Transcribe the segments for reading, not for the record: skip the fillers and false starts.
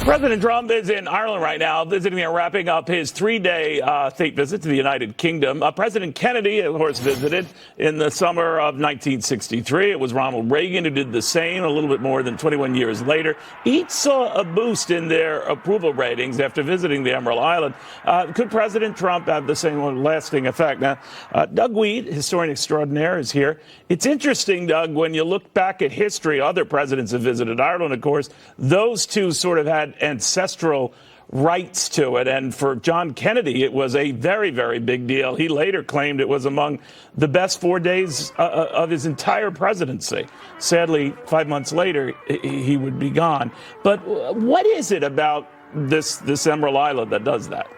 President Trump is in Ireland right now, visiting and wrapping up his three-day state visit to the United Kingdom. President Kennedy, of course, visited in the summer of 1963. It was Ronald Reagan who did the same a little bit more than 21 years later. Each saw a boost in their approval ratings after visiting the Emerald Island. Could President Trump have the same lasting effect? Now, Doug Wead, historian extraordinaire, is here. It's interesting, Doug, when you look back at history, other presidents have visited Ireland, of course. Those two sort of had ancestral rights to it. And for John Kennedy, it was a very, very big deal. He later claimed it was among the best 4 days of his entire presidency. Sadly, 5 months later, he would be gone. But what is it about this Emerald Island that does that?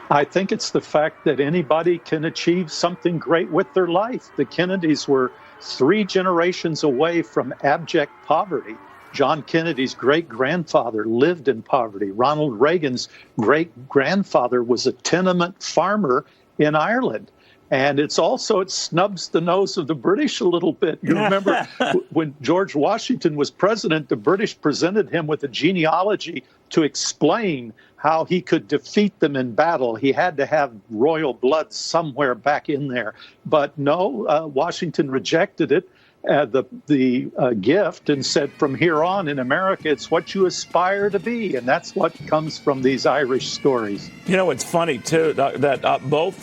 I think it's the fact that anybody can achieve something great with their life. The Kennedys were 3 generations away from abject poverty. John Kennedy's great-grandfather lived in poverty. Ronald Reagan's great-grandfather was a tenement farmer in Ireland. And it snubs the nose of the British a little bit. You remember when George Washington was president, the British presented him with a genealogy to explain how he could defeat them in battle. He had to have royal blood somewhere back in there. But no, Washington rejected it. The gift and said, from here on in America, it's what you aspire to be. And that's what comes from these Irish stories. You know, it's funny, too, that both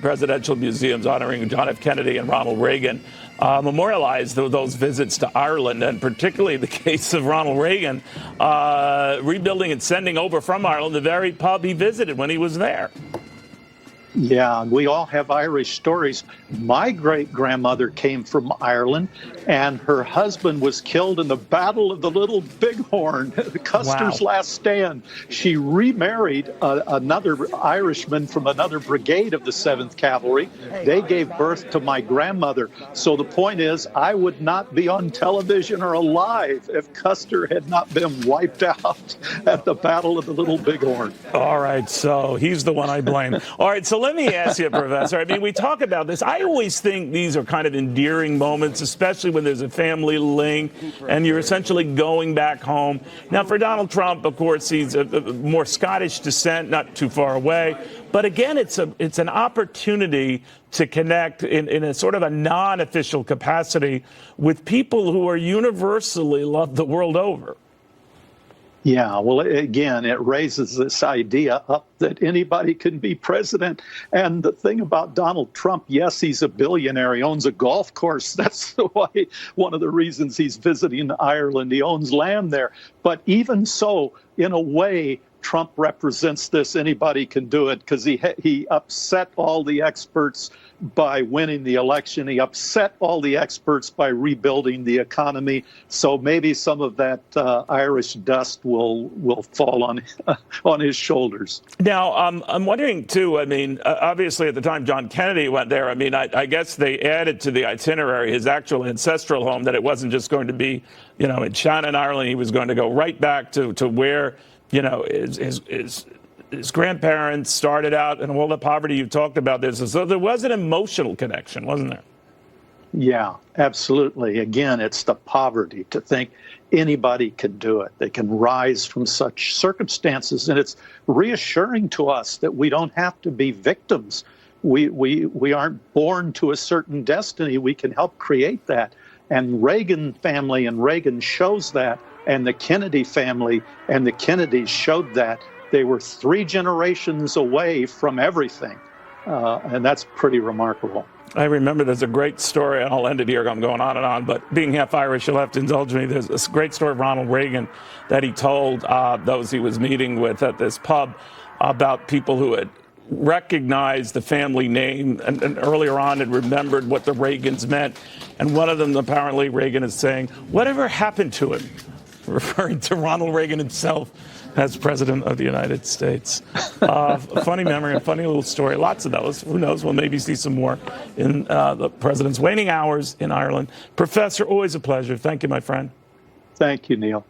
presidential museums honoring John F. Kennedy and Ronald Reagan memorialized those visits to Ireland, and particularly the case of Ronald Reagan rebuilding and sending over from Ireland the very pub he visited when he was there. Yeah, we all have Irish stories. My great-grandmother came from Ireland, and her husband was killed in the Battle of the Little Bighorn, Custer's last stand. She remarried another Irishman from another brigade of the 7th Cavalry. They gave birth to my grandmother. So the point is, I would not be on television or alive if Custer had not been wiped out at the Battle of the Little Bighorn. All right, so he's the one I blame. All right, so let me ask you, Professor. I mean, we talk about this. I always think these are kind of endearing moments, especially when there's a family link and you're essentially going back home. Now, for Donald Trump, of course, he's a more Scottish descent, not too far away. But again, it's an opportunity to connect in a sort of a non-official capacity with people who are universally loved the world over. Yeah, well, again, it raises this idea up that anybody can be president. And the thing about Donald Trump, yes, he's a billionaire. He owns a golf course. That's why one of the reasons he's visiting Ireland. He owns land there. But even so, in a way, Trump represents this anybody can do it, because he upset all the experts by winning the election. He upset all the experts by rebuilding the economy. So maybe some of that Irish dust will fall on his shoulders. Now, I'm wondering, too, I mean, obviously at the time John Kennedy went there, I mean, I guess they added to the itinerary his actual ancestral home, that it wasn't just going to be, you know, in Shannon, Ireland. He was going to go right back to where, you know, his grandparents started out and all the poverty you talked about. So there was an emotional connection, wasn't there? Yeah, absolutely. Again, it's the poverty to think anybody can do it. They can rise from such circumstances. And it's reassuring to us that we don't have to be victims. We aren't born to a certain destiny. We can help create that. And Reagan family and Reagan shows that. And the Kennedy family and the Kennedys showed that. They were 3 generations away from everything. And that's pretty remarkable. I remember there's a great story, and I'll end it here. I'm going on and on, but being half Irish, you'll have to indulge me. There's this great story of Ronald Reagan that he told those he was meeting with at this pub about people who had recognized the family name and earlier on had remembered what the Reagans meant. And one of them, apparently, Reagan is saying, "Whatever happened to him?" referring to Ronald Reagan himself as president of the United States. Funny memory, a funny little story. Lots of those. Who knows? We'll maybe see some more in the president's waning hours in Ireland. Professor, always a pleasure. Thank you, my friend. Thank you, Neil.